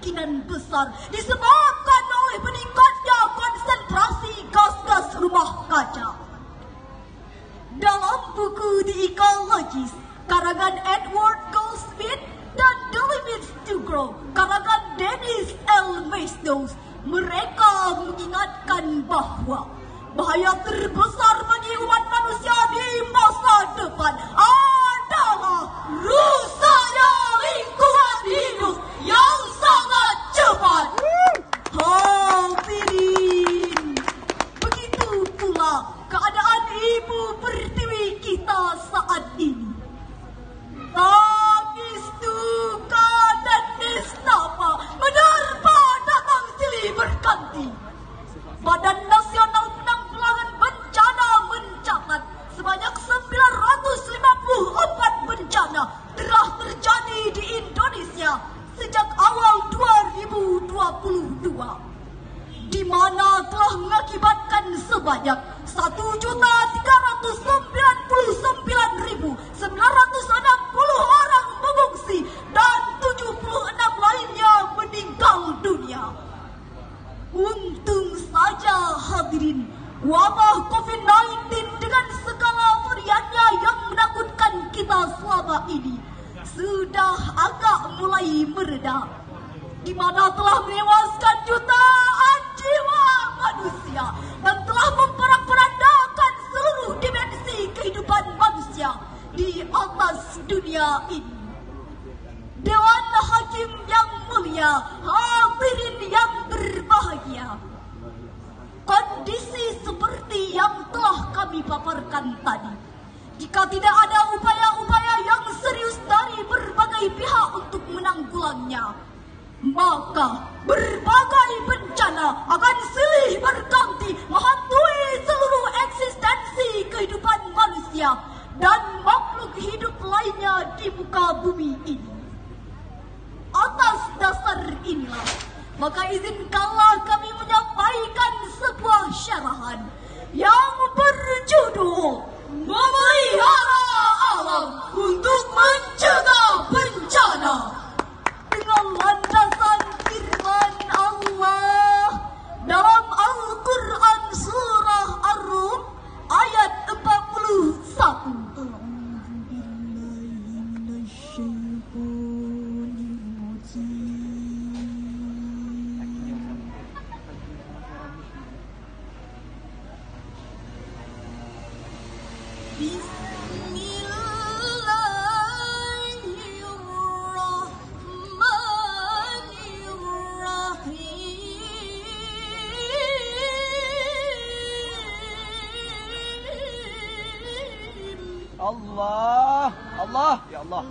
kemungkinan besar disebabkan oleh meningkatnya konsentrasi gas-gas rumah kaca. Dalam buku The Ecologist karangan Edward Goldsmith dan The Limits to Grow karangan Dennis L. Meadows, mereka mengingatkan bahwa bahaya terbesar bagi umat manusia di masa depan adalah rusaknya lingkungan hidup yang sangat cepat. Hadirin, begitu pula keadaan ibu pertiwi kita saat ini. Tangis duka dan nestapa menerpa datang silih berganti. Badan Nasional Penanggulangan Bencana mencatat sebanyak 954 bencana telah terjadi di Indonesia sejak awal 2022, di mana telah mengakibatkan sebanyak 1.399.960 orang mengungsi dan 76 lainnya meninggal dunia. Untung saja hadirin, wabah COVID-19 dengan segala variannya yang menakutkan kita selama ini sudah agak mulai mereda, di mana telah menewaskan jutaan jiwa manusia dan telah memperak-perandakan seluruh dimensi kehidupan manusia di atas dunia ini. Dewan Hakim yang mulia, hadirin yang berbahagia, kondisi seperti yang telah kami paparkan tadi, jika tidak ada upaya-upaya yang serius dari berbagai pihak untuk menanggulanginya, maka berbagai bencana akan silih berganti menghantui seluruh eksistensi kehidupan manusia dan makhluk hidup lainnya di muka bumi ini. Atas dasar inilah, maka izinkanlah kami menyampaikan sebuah syarahan yang berjudul Memelihara Alam untuk Mencegah Bencana, dengan landasan firman Allah dalam Al-Quran Surah Ar-Rum ayat 41. Allah, Allah, ya Allah.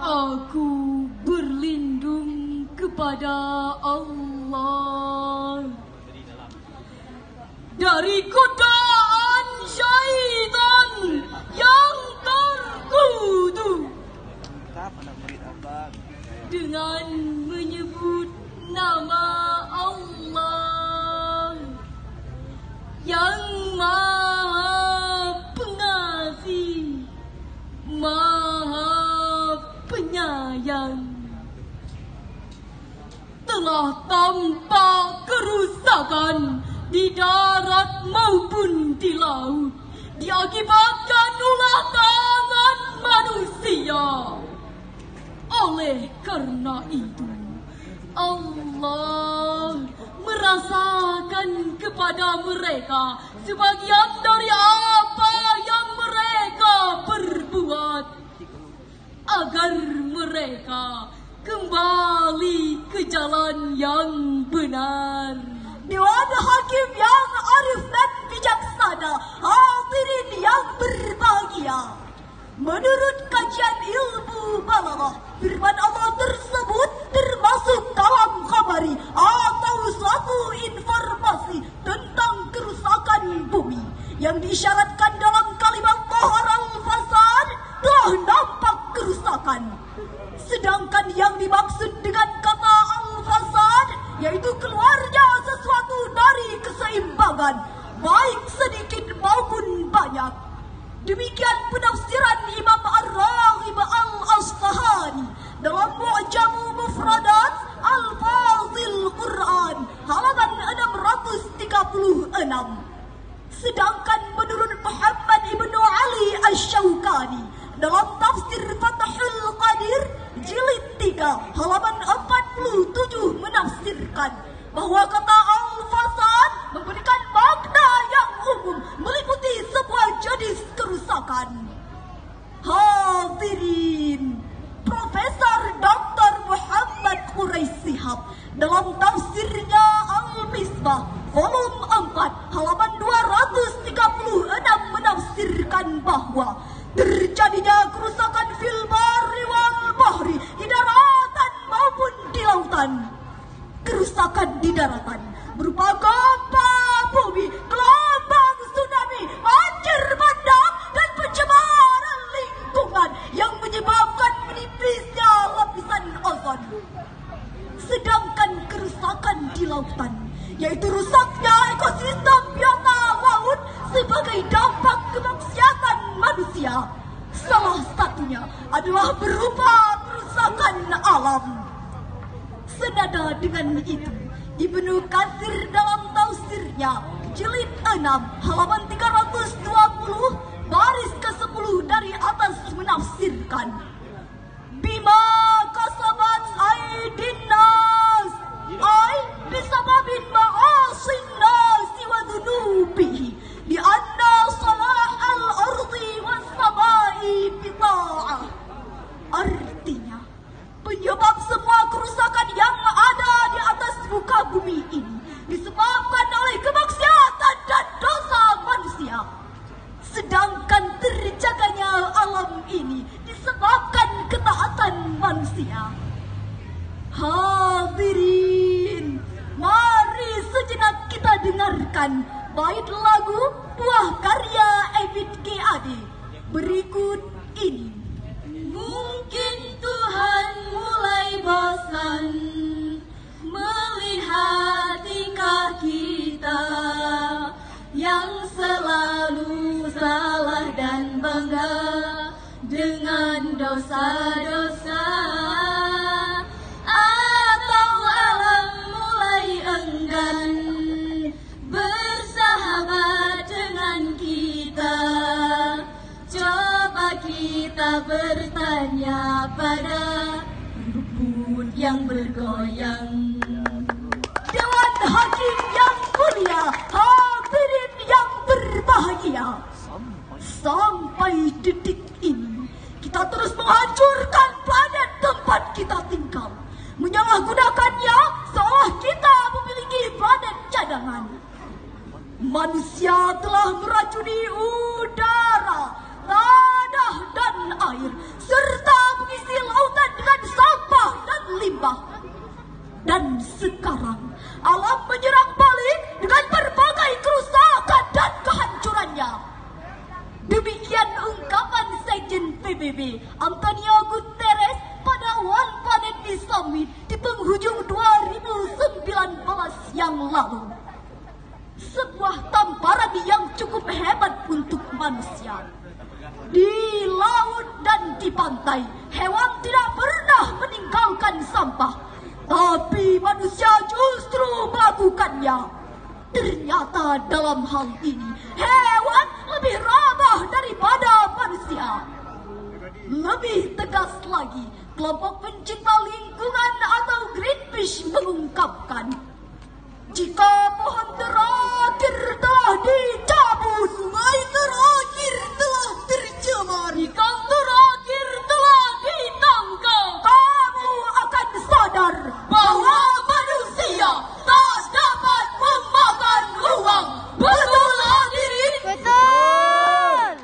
Aku berlindung kepada Allah dari godaan syaitan yang terkutuk, dengan menyebut nama Allah yang Maha Pengasih, Maha Penyayang. Telah tampak kerusakan di darat maupun di laut diakibatkan ulah tangan manusia. Oleh karena itu, Allah merasakan kepada mereka sebagian dari apa yang mereka perbuat, agar mereka kembali ke jalan yang benar. Dewan Hakim yang arif dan bijaksana, hadirin yang berbahagia. Menurut kajian ilmu balaghah, firman Allah tersebut termasuk dalam khabari atau suatu informasi tentang kerusakan bumi yang diisyaratkan dalam kalimat Dhahar al-fasad, telah nampak kerusakan. Sedangkan yang dimaksud dengan kata al-fasad yaitu keluarnya sesuatu dari keseimbangan, baik sedikit maupun banyak. Demikian penafsiran Imam Ar-Raghib Al-Asfahani dalam Mu'jamu Mufradat Al-Fazil Quran halaman 636. Sedangkan menurut Muhammad Ibnu Ali Asy-Syaukani dalam tafsir Fathul Qadir jilid 3 halaman 47 menafsirkan bahwa kata al-fasad memberikan makna yang umum meliputi sebuah jenis kerusakan. Hadirin, Profesor Dr. Muhammad Quraish Shihab dalam tafsirnya Al-Misbah volume 4 halaman 236 menafsirkan bahwa terjadinya kerusakan fil barri wal bahri, di daratan maupun di lautan. Kerusakan di daratan berupa gempa bumi, gelombang tsunami, banjir bandang, dan pencemaran lingkungan yang menyebabkan menipisnya lapisan ozon. Sedangkan kerusakan di lautan yaitu rusaknya ekosistem biota laut sebagai dampak kemaksiatan manusia. Salah satunya adalah berupa kerusakan alam. Senada dengan itu, Ibnu Katsir dalam tafsirnya jilid 6 halaman 320 baris ke-10 dari atas menafsirkan, bima kasabat aydin nas ay bisababin ma'asin nasi wa dhunubihi li anna salah al-ardi was samai bita'ah. Artinya, penyebab semua kerusakan yang ada di atas muka bumi ini disebabkan oleh kemaksiatan dan dosa manusia. Sedangkan terjaganya alam ini disebabkan ketaatan manusia. Hadirin, mari sejenak kita dengarkan bait lagu buah karya Ebit G. Ade berikut ini. Mungkin Tuhan mulai bosan melihat tingkah kita yang selalu salah dan bangga dengan dosa-dosa, atau alam mulai enggan bersahabat dengan kita. Coba kita bertanya pada rumput yang bergoyang. Dewan Hakim yang mulia, hadirin yang berbahagia, sampai detik ini kita terus menghancurkan planet tempat kita tinggal, menyalahgunakannya seolah kita memiliki planet cadangan. Manusia telah meracuni udara, tanah dan air, serta mengisi lautan dengan sampah dan limbah. Dan sekarang alam menyerang balik dengan berbagai kerusakan dan kehancurannya. Demikian ungkapan Sekjen PBB Antonio Guterres pada One Planet Summit di penghujung 2019 yang lalu. Sebuah tamparan yang cukup hebat untuk manusia. Di laut dan di pantai, hewan tidak pernah meninggalkan sampah, tapi manusia justru melakukannya. Ternyata dalam hal ini, hewan lebih ramah daripada manusia. Lebih tegas lagi, kelompok pencinta lingkungan atau Greenpeace mengungkapkan, jika pohon terakhir telah dicabut, sungai terakhir telah tercemar, ikan terakhir telah ditangkap, kamu akan sadar bahwa manusia tak dapat memakan uang. Betul hadirin? Betul.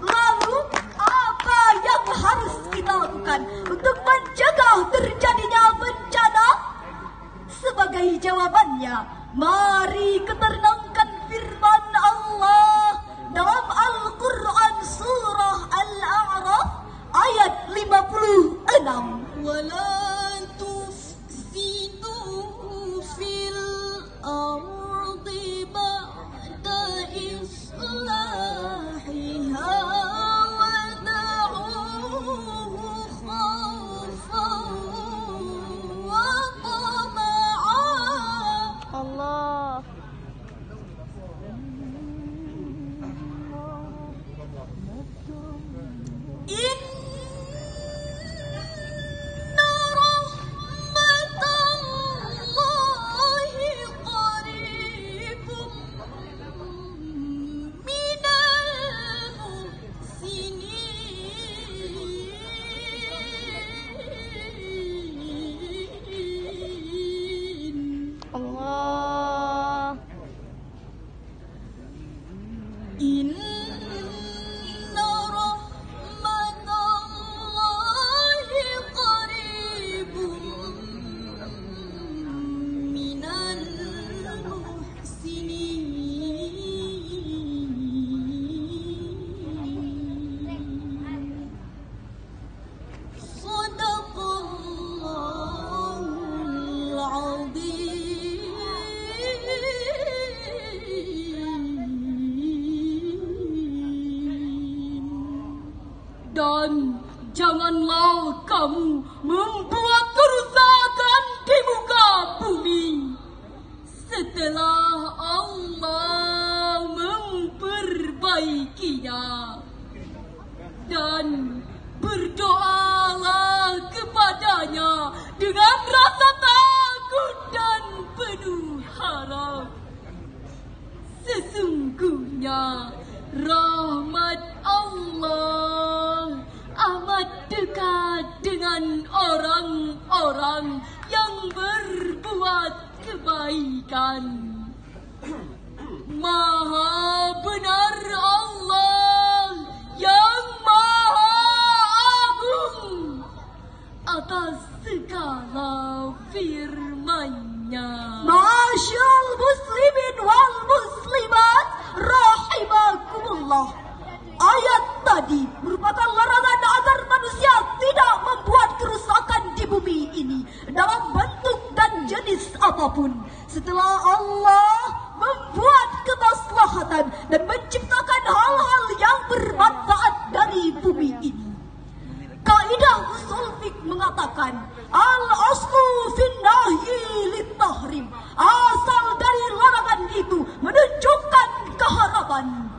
Lalu apa yang harus kita lakukan untuk mencegah terjadinya bencana? Sebagai jawabannya, mari kita renungkan firman Allah dalam Al-Quran surah Al-A'raf ayat 56. ولا تفسدوا في الأرض بعد إصلاحها ودعوه خوفا وطمعا. Allah. Inna rahmatallahi qaribun minal muhsinin. Allah. Inna rahmatallahi qaribun minal muhsinin. Sadaqallahul azim. Dan janganlah kamu membuat kerusakan di muka bumi setelah Allah memperbaikinya. Dan berdoalah kepadanya dengan rasa takut dan penuh harap. Sesungguhnya rahmat Allah amat dekat dengan orang-orang yang berbuat kebaikan. Maha benar Allah yang maha agung atas segala firman-Nya. Masyaallah muslimin wal muslimat rahimakumullah. Ayat tadi merupakan larangan agar manusia tidak membuat kerusakan di bumi ini dalam bentuk dan jenis apapun. Setelah Allah membuat kemaslahatan dan menciptakan hal-hal yang bermanfaat dari bumi ini. Kaidah usul fiqh mengatakan al-aslu fin nahyi lit-tahrim. Asal dari larangan itu menunjukkan keharaman.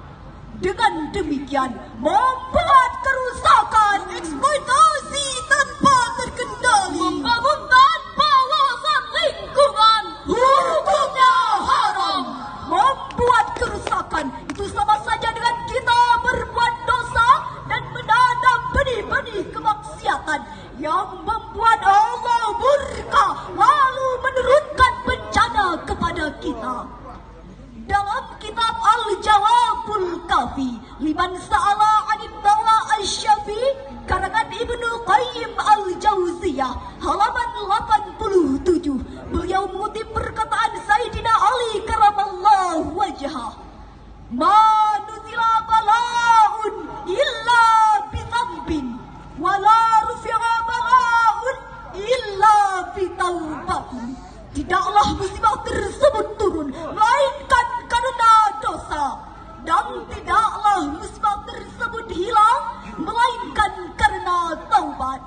Dengan demikian membuat kerusakan, eksploitasi tanpa terkendali, membangun tanpa wawasan lingkungan, hukumnya haram. Membuat kerusakan itu sama saja dengan kita berbuat dosa dan menanam benih-benih kemaksiatan yang membuat Allah murka lalu menurunkan bencana kepada kita. Dalam kitab Al-Jawabul Kafi liman sa'ala 'anil dawa asy-syafi karangan Ibnu Qayyim Al-Jauziyah halaman 87, beliau mengutip perkataan Sayyidina Ali karamallahu wajhah, ma nuzila bala'un illa bitambin wa la rufi'a bala'un illa bitaubatin. Tidaklah musibah tersebut turun melainkan karena dosa, dan tidaklah musibah tersebut hilang melainkan karena taubat.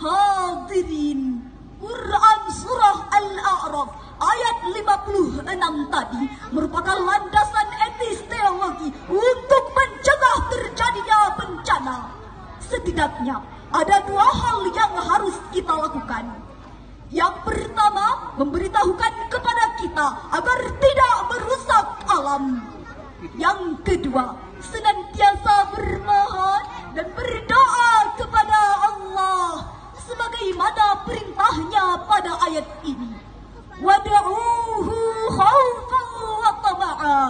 Hadirin, Quran surah Al-A'raf ayat 56 tadi merupakan landasan etis teologi untuk mencegah terjadinya bencana. setidaknya ada dua hal yang harus kita lakukan. Yang pertama, memberitahukan kepada kita agar tidak merusak alam. Yang kedua, senantiasa bermohon dan berdoa kepada Allah sebagaimana perintahnya pada ayat ini. Wad'uuhu khaufan wa tama'a,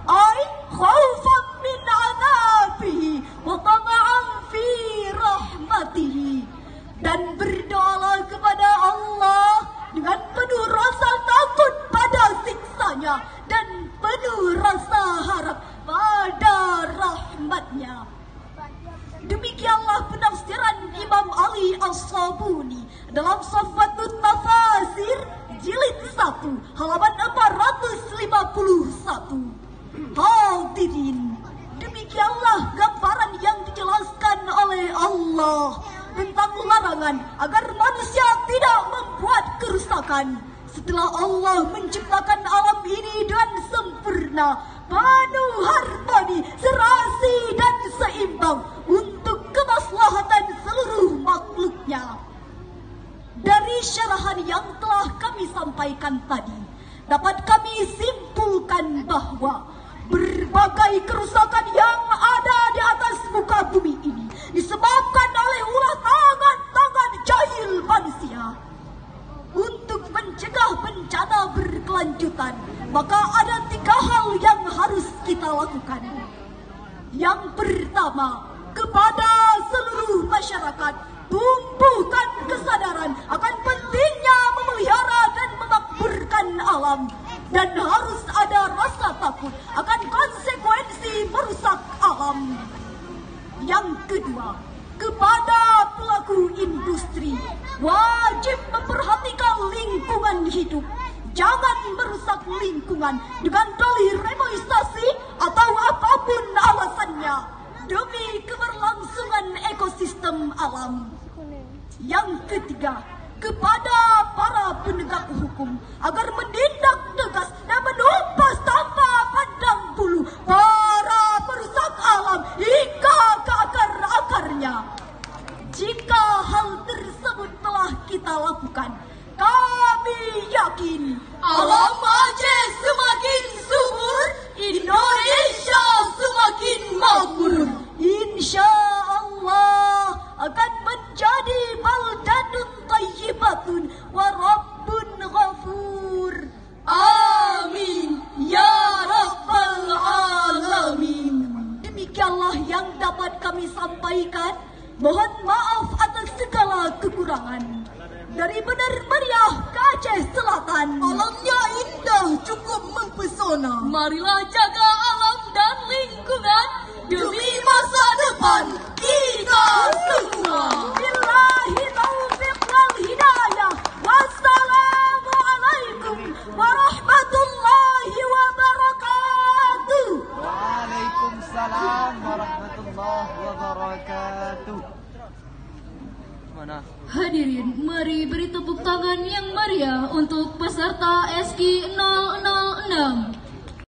ay khaufan min 'adzabihi wa tama'an fi rahmatihi. Dan berdoalah kepada Allah dengan penuh rasa takut pada siksanya dan penuh rasa harap pada rahmatnya. Demikianlah penafsiran Imam Ali As-Sabuni dalam Safatut Tafasir jilid 1 halaman 451. Hadirin, demikianlah gambaran yang dijelaskan oleh Allah tentang larangan agar manusia tidak membuat kerusakan setelah Allah menciptakan alam ini dengan sempurna, penuh harmoni, serasi dan seimbang untuk kemaslahatan seluruh makhluknya. Dari syarahan yang telah kami sampaikan tadi, dapat kami simpulkan bahwa berbagai kerusakan yang ada di atas muka bumi ini disebabkan oleh ulah tangan-tangan jahil manusia. Untuk mencegah bencana berkelanjutan, maka ada 3 hal yang harus kita lakukan. Yang pertama, kepada seluruh masyarakat, tumbuhkan kesadaran akan pentingnya memelihara dan memakmurkan alam. Dan harus ada rasa takut akan konsekuensi merusak alam. Yang kedua, kepada pelaku industri, wajib memperhatikan lingkungan hidup. Jangan merusak lingkungan dengan dalih reboisasi atau apapun alasannya demi keberlangsungan ekosistem alam. Yang ketiga, kepada para penegak hukum agar menindak tegas dan menumpas tanpa pandang bulu para perusak alam hingga ke akar-akarnya. Jika hal tersebut telah kita lakukan, kami yakin Alam Aceh semakin subur, Indonesia semakin makmur. insya Allah akan menjadi baldatun thayyibatun wa rabbun ghafur. Amin ya rabbal alamin. Demikianlah yang dapat kami sampaikan. Mohon maaf atas segala kekurangan. Dari Bener Meriah ke Aceh Selatan, Alamnya indah, cukup mempesona. Marilah jaga alam dan lingkungan demi masa depan kita semua. billahi taufiq wal hidayah. Wassalamualaikum warahmatullahi wabarakatuh. Waalaikumsalam warahmatullahi wabarakatuh. Mana? Hadirin, mari beri tepuk tangan yang meriah untuk peserta SK 006.